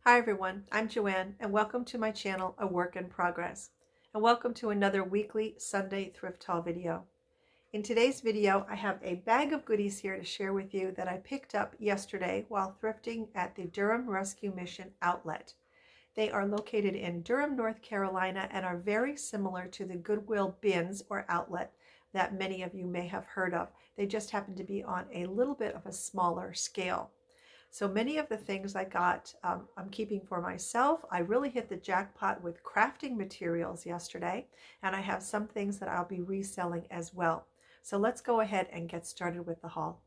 Hi everyone, I'm Joanne and welcome to my channel, A Work in Progress. And welcome to another weekly Sunday thrift haul video. In today's video, I have a bag of goodies here to share with you that I picked up yesterday while thrifting at the Durham Rescue Mission outlet. They are located in Durham, North Carolina and are very similar to the Goodwill bins or outlet that many of you may have heard of. They just happen to be on a little bit of a smaller scale. So many of the things I got, I'm keeping for myself. I really hit the jackpot with crafting materials yesterday, and I have some things that I'll be reselling as well. So let's go ahead and get started with the haul.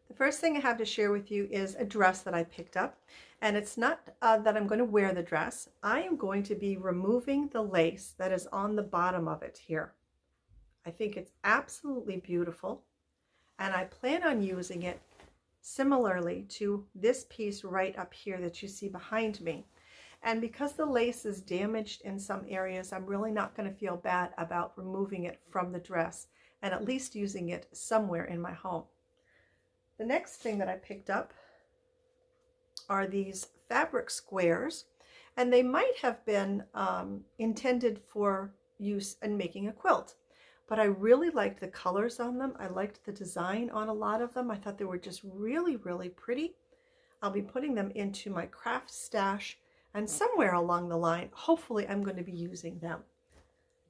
The first thing I have to share with you is a dress that I picked up, and it's not that I'm going to wear the dress. I am going to be removing the lace that is on the bottom of it here. I think it's absolutely beautiful, and I plan on using it similarly to this piece right up here that you see behind me. And because the lace is damaged in some areas, I'm really not going to feel bad about removing it from the dress and at least using it somewhere in my home. The next thing that I picked up are these fabric squares, and they might have been intended for use in making a quilt. But I really liked the colors on them. I liked the design on a lot of them. I thought they were just really, really pretty. I'll be putting them into my craft stash, and somewhere along the line, hopefully I'm going to be using them.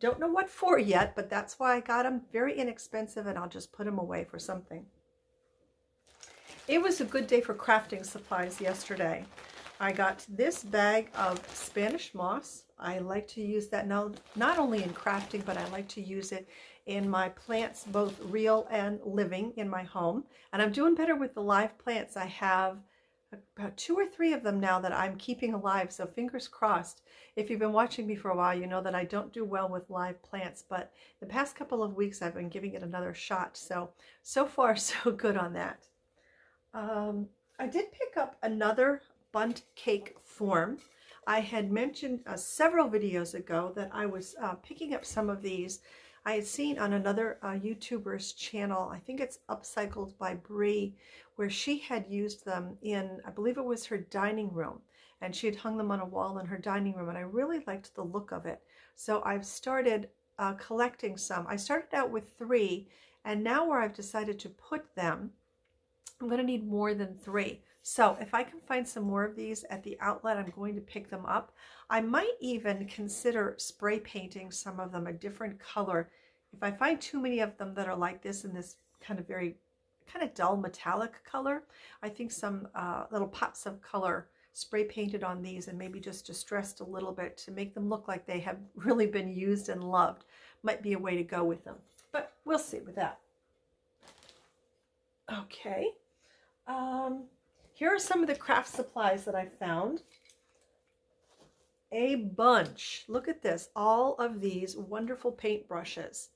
Don't know what for yet, but that's why I got them. Very inexpensive, and I'll just put them away for something. It was a good day for crafting supplies yesterday. I got this bag of Spanish moss. I like to use that now, not only in crafting, but I like to use it in my plants, both real and living in my home. And I'm doing better with the live plants. I have about 2 or 3 of them now that I'm keeping alive, so fingers crossed. If you've been watching me for a while, you know that I don't do well with live plants, but the past couple of weeks I've been giving it another shot. So far so good on that. I did pick up another Bundt cake form. I had mentioned several videos ago that I was picking up some of these. I had seen on another YouTuber's channel, I think it's Upcycled by Bree, where she had used them in, I believe it was her dining room, and she had hung them on a wall in her dining room, and I really liked the look of it. So I've started collecting some. I started out with 3, and now where I've decided to put them, I'm going to need more than 3. So if I can find some more of these at the outlet, I'm going to pick them up. I might even consider spray painting some of them a different color. If I find too many of them that are like this in this kind of dull metallic color, I think some little pops of color spray painted on these and maybe just distressed a little bit to make them look like they have really been used and loved might be a way to go with them. But we'll see with that. Okay. Here are some of the craft supplies that I found. A bunch. Look at this. All of these wonderful paint brushes.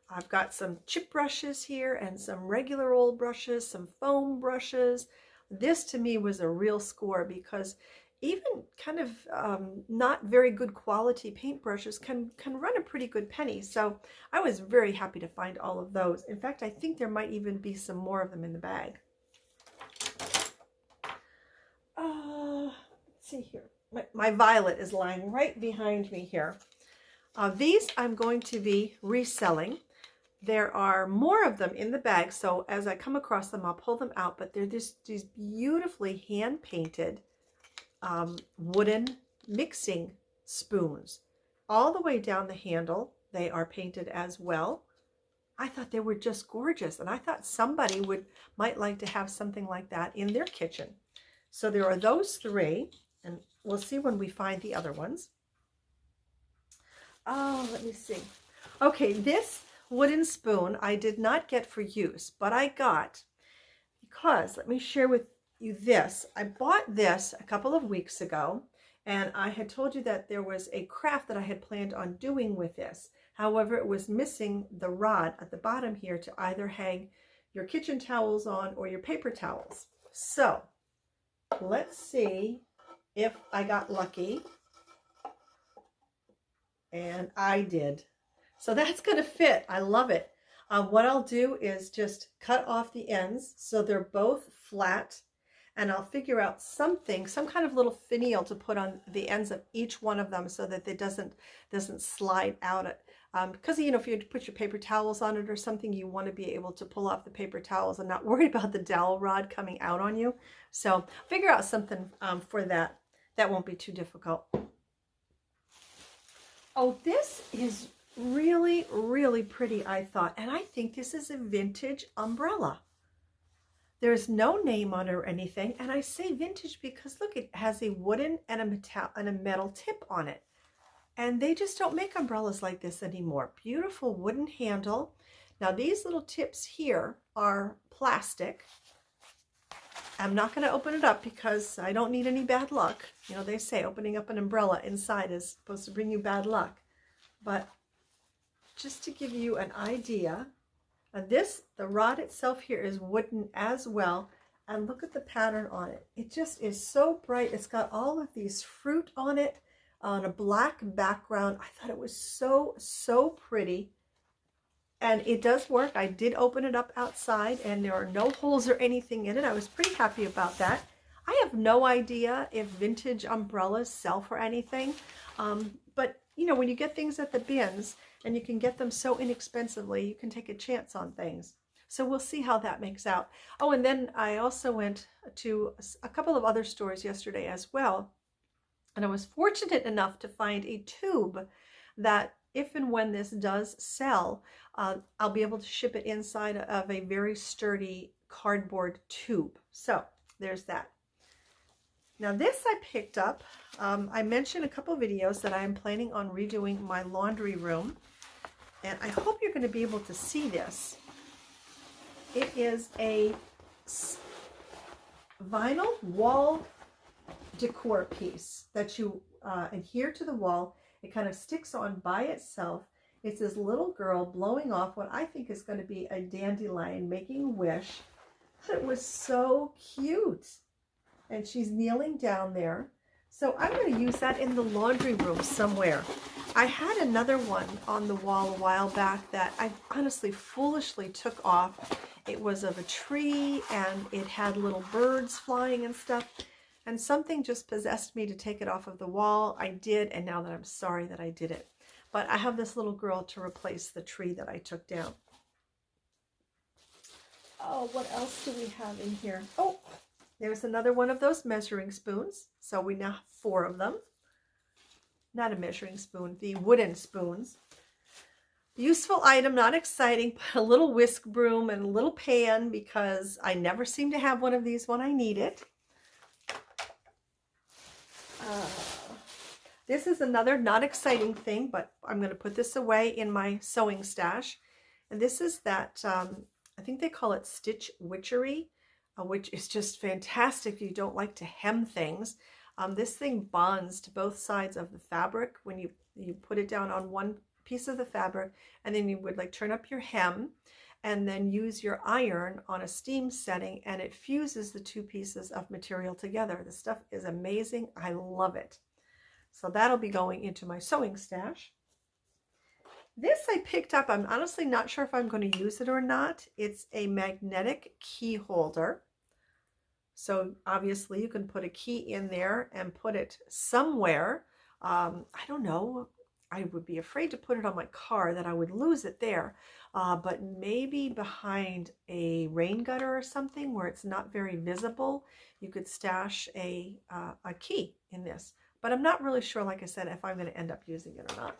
I've got some chip brushes here and some regular old brushes, some foam brushes. This to me was a real score because even kind of not very good quality paintbrushes can run a pretty good penny. So I was very happy to find all of those. In fact, I think there might even be some more of them in the bag. Let's see here. My violet is lying right behind me here. These I'm going to be reselling. There are more of them in the bag, so as I come across them, I'll pull them out, but they're just these beautifully hand-painted wooden mixing spoons. All the way down the handle, they are painted as well. I thought they were just gorgeous, and I thought somebody might like to have something like that in their kitchen. So there are those 3, and we'll see when we find the other ones. Oh, let me see. Okay, this wooden spoon I did not get for use, but I got because, let me share with you this. I bought this a couple of weeks ago, and I had told you that there was a craft that I had planned on doing with this. However, it was missing the rod at the bottom here to either hang your kitchen towels on or your paper towels. So let's see if I got lucky. And I did. So that's going to fit. I love it. What I'll do is just cut off the ends so they're both flat, and I'll figure out something, some kind of little finial to put on the ends of each one of them so that it doesn't slide out. Because, you know, if you put your paper towels on it or something, you want to be able to pull off the paper towels and not worry about the dowel rod coming out on you. So figure out something for that. That won't be too difficult. Oh, this is really, really pretty, I thought. And I think this is a vintage umbrella. There's no name on it or anything. And I say vintage because look, it has a wooden and a metal tip on it. And they just don't make umbrellas like this anymore. Beautiful wooden handle. Now these little tips here are plastic. I'm not going to open it up because I don't need any bad luck. You know, they say opening up an umbrella inside is supposed to bring you bad luck. But just to give you an idea, the rod itself here is wooden as well. And look at the pattern on it. It just is so bright. It's got all of these fruit on it on a black background. I thought it was so, so pretty. And it does work. I did open it up outside and there are no holes or anything in it. I was pretty happy about that. I have no idea if vintage umbrellas sell for anything. But, you know, when you get things at the bins and you can get them so inexpensively, you can take a chance on things. So we'll see how that makes out. Oh, and then I also went to a couple of other stores yesterday as well. And I was fortunate enough to find a tube that if and when this does sell, I'll be able to ship it inside of a very sturdy cardboard tube. So there's that. Now this I picked up. I mentioned a couple videos that I am planning on redoing my laundry room. And I hope you're going to be able to see this. It is a vinyl wall decor piece that you adhere to the wall. It kind of sticks on by itself. It's this little girl blowing off what I think is going to be a dandelion, making a wish. It was so cute. And she's kneeling down there. So I'm going to use that in the laundry room somewhere. I had another one on the wall a while back that I honestly foolishly took off. It was of a tree and it had little birds flying and stuff. And something just possessed me to take it off of the wall. I did, and now that I'm sorry that I did it. But I have this little girl to replace the tree that I took down. Oh, what else do we have in here? Oh, there's another one of those measuring spoons. So we now have 4 of them. Not a measuring spoon, the wooden spoons. Useful item, not exciting, but a little whisk broom and a little pan because I never seem to have one of these when I need it. This is another not exciting thing, but I'm going to put this away in my sewing stash. And this is that, I think they call it stitch witchery, which is just fantastic if you don't like to hem things. This thing bonds to both sides of the fabric when you put it down on one piece of the fabric, and then you would like turn up your hem and then use your iron on a steam setting, and it fuses the 2 pieces of material together. The stuff is amazing. I love it. So that'll be going into my sewing stash. This I picked up. I'm honestly not sure if I'm going to use it or not. It's a magnetic key holder. So obviously you can put a key in there and put it somewhere. I don't know. I would be afraid to put it on my car that I would lose it there. But maybe behind a rain gutter or something where it's not very visible, you could stash a key in this. But I'm not really sure, like I said, if I'm going to end up using it or not.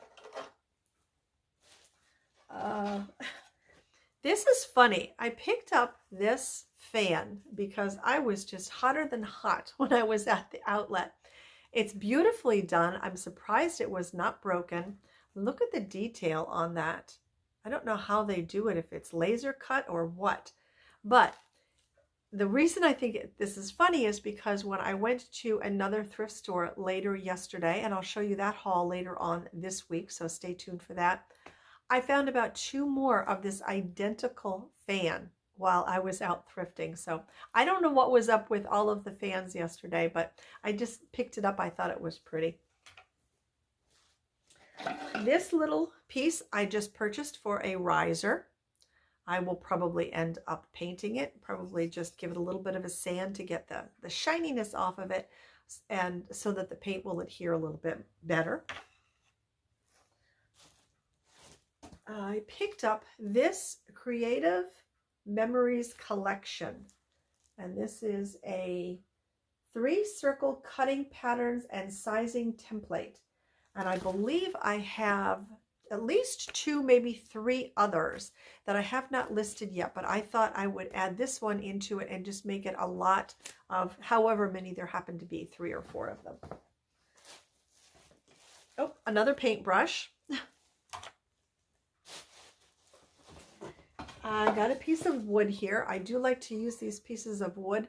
This is funny. I picked up this fan because I was just hotter than hot when I was at the outlet. It's beautifully done. I'm surprised it was not broken. Look at the detail on that. I don't know how they do it, if it's laser cut or what. But the reason I think this is funny is because when I went to another thrift store later yesterday, and I'll show you that haul later on this week, so stay tuned for that, I found about 2 more of this identical fan while I was out thrifting. So I don't know what was up with all of the fans yesterday, but I just picked it up. I thought it was pretty. This little piece I just purchased for a riser. I will probably end up painting it, probably just give it a little bit of a sand to get the shininess off of it, and so that the paint will adhere a little bit better. I picked up this Creative Memories collection, and this is a 3-circle cutting patterns and sizing template. And I believe I have at least 2, maybe 3 others that I have not listed yet, but I thought I would add this one into it and just make it a lot of however many there happen to be, 3 or 4 of them. Oh, another paintbrush. I got a piece of wood here. I do like to use these pieces of wood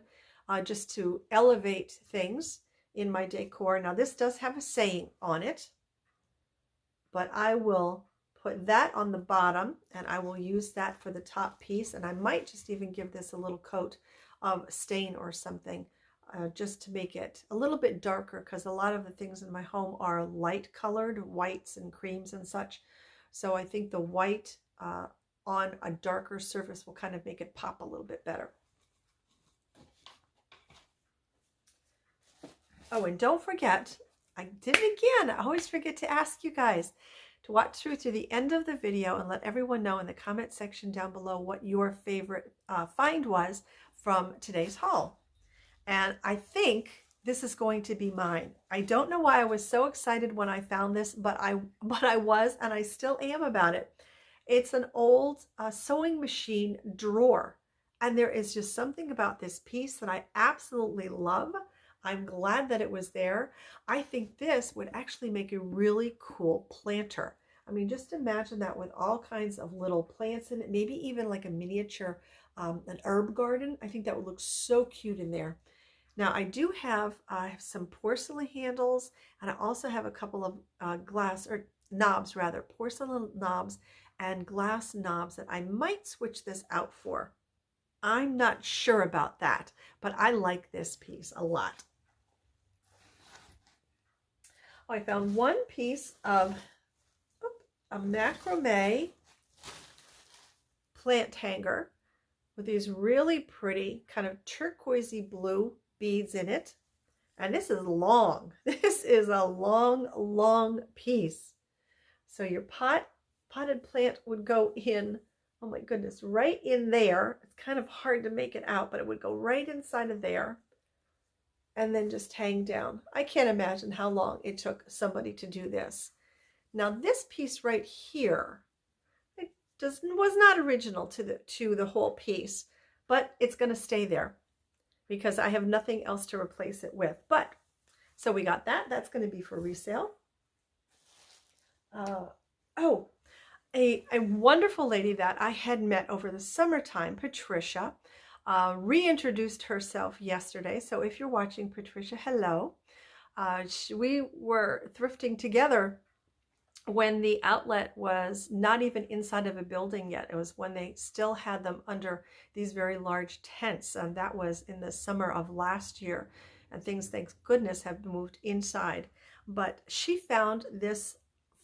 just to elevate things in my decor. Now this does have a saying on it, but I will put that on the bottom and I will use that for the top piece. And I might just even give this a little coat of stain or something just to make it a little bit darker, because a lot of the things in my home are light colored, whites and creams and such. So I think the white on a darker surface will kind of make it pop a little bit better. Oh, and don't forget, I did it again. I always forget to ask you guys to watch through to the end of the video and let everyone know in the comment section down below what your favorite find was from today's haul. And I think this is going to be mine. I don't know why I was so excited when I found this, but I was, and I still am about it. It's an old sewing machine drawer, and there is just something about this piece that I absolutely love. I'm glad that it was there. I think this would actually make a really cool planter. I mean, just imagine that with all kinds of little plants in it, maybe even like a miniature, an herb garden. I think that would look so cute in there. Now I do have some porcelain handles, and I also have a couple of glass, or knobs rather, porcelain knobs and glass knobs that I might switch this out for. I'm not sure about that, but I like this piece a lot. Oh, I found one piece of a macrame plant hanger with these really pretty kind of turquoisey blue beads in it. And this is long. This is a long, long piece. So your potted plant would go in, oh my goodness, right in there. It's kind of hard to make it out, but it would go right inside of there and then just hang down. I can't imagine how long it took somebody to do this. Now this piece right here, it was not original to the whole piece, but it's going to stay there because I have nothing else to replace it with. But so we got that. That's going to be for resale. Oh, a wonderful lady that I had met over the summertime, Patricia, reintroduced herself yesterday. So if you're watching, Patricia, hello. We were thrifting together when the outlet was not even inside of a building yet. It was when they still had them under these very large tents, and that was in the summer of last year. And things, thank goodness, have moved inside. But she found this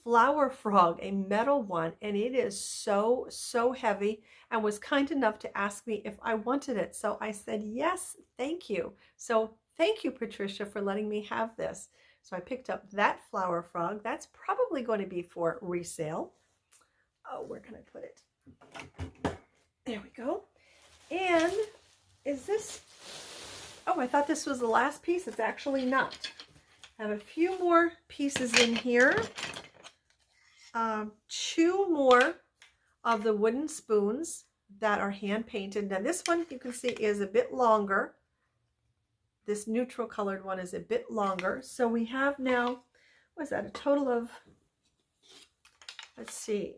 flower frog, a metal one, and it is so heavy, and was kind enough to ask me if I wanted it. So I said yes, thank you. So thank you, Patricia, for letting me have this. So I picked up that flower frog. That's probably going to be for resale. Oh, where can I put it? There we go. And is this, oh, I thought this was the last piece. It's actually not. I have a few more pieces in here. 2 more of the wooden spoons that are hand painted. Now this one you can see is a bit longer. This neutral colored one is a bit longer. So we have now, what is that, a total of, let's see,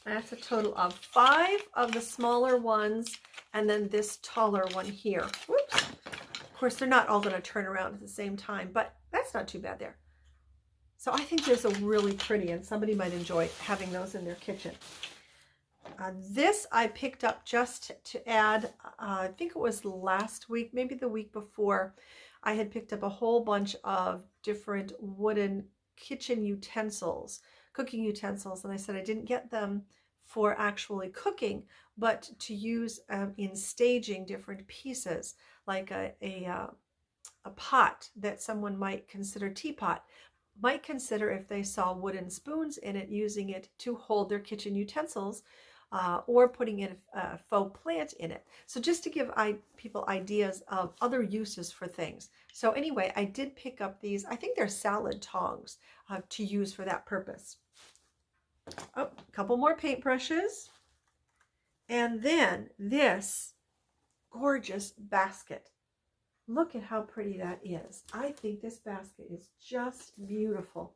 that's a total of 5 of the smaller ones, and then this taller one here. Whoops. Of course, they're not all going to turn around at the same time, but that's not too bad there. So I think those are really pretty, and somebody might enjoy having those in their kitchen. This I picked up just to add, I think it was last week, maybe the week before. I had picked up a whole bunch of different wooden kitchen utensils, cooking utensils, and I said I didn't get them for actually cooking, but to use in staging different pieces, like a pot that someone might consider teapot, might consider if they saw wooden spoons in it, using it to hold their kitchen utensils, or putting in a faux plant in it. So just to give people ideas of other uses for things. So anyway, I did pick up these, I think they're salad tongs, to use for that purpose. Oh, a couple more paintbrushes. And then this gorgeous basket. Look at how pretty that is. I think this basket is just beautiful.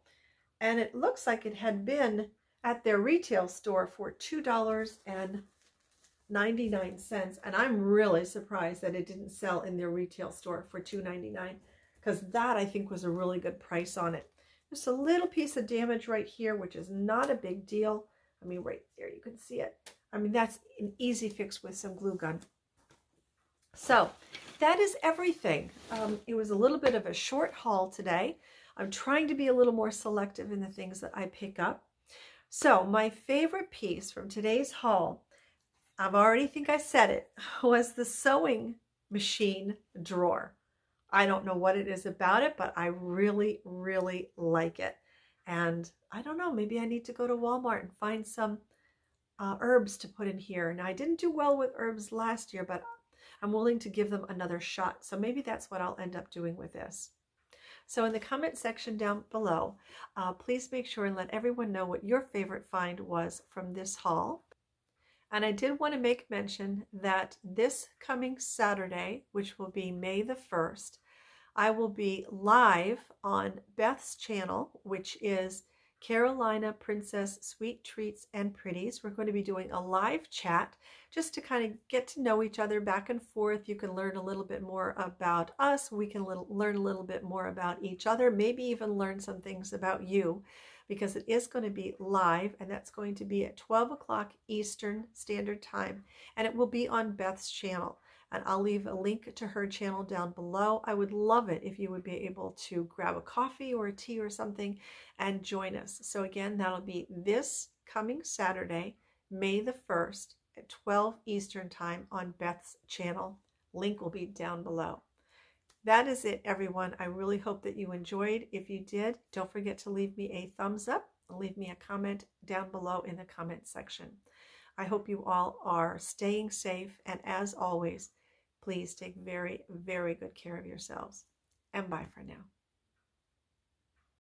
And it looks like it had been at their retail store for $2.99. And I'm really surprised that it didn't sell in their retail store for $2.99, because that I think was a really good price on it. Just a little piece of damage right here, which is not a big deal. I mean, right there, you can see it. I mean, that's an easy fix with some glue gun. So that is everything. It was a little bit of a short haul today. I'm trying to be a little more selective in the things that I pick up. So my favorite piece from today's haul, I've already think I said it, was the sewing machine drawer. I don't know what it is about it, but I really, really like it. And I don't know, maybe I need to go to Walmart and find some herbs to put in here. Now, I didn't do well with herbs last year, but I'm willing to give them another shot. So maybe that's what I'll end up doing with this. So in the comment section down below, please make sure and let everyone know what your favorite find was from this haul. And I did want to make mention that this coming Saturday, which will be May the 1st, I will be live on Beth's channel, which is Carolina Princess Sweet Treats and Pretties. We're going to be doing a live chat just to kind of get to know each other back and forth. You can learn a little bit more about us. We can learn a little bit more about each other, maybe even learn some things about you, because it is going to be live, and that's going to be at 12 o'clock Eastern Standard Time, and it will be on Beth's channel. And I'll leave a link to her channel down below. I would love it if you would be able to grab a coffee or a tea or something and join us. So again, that'll be this coming Saturday, May the 1st at 12 Eastern Time on Beth's channel. Link will be down below. That is it, everyone. I really hope that you enjoyed. If you did, don't forget to leave me a thumbs up and leave me a comment down below in the comment section. I hope you all are staying safe, and as always, please take very, very good care of yourselves. And bye for now.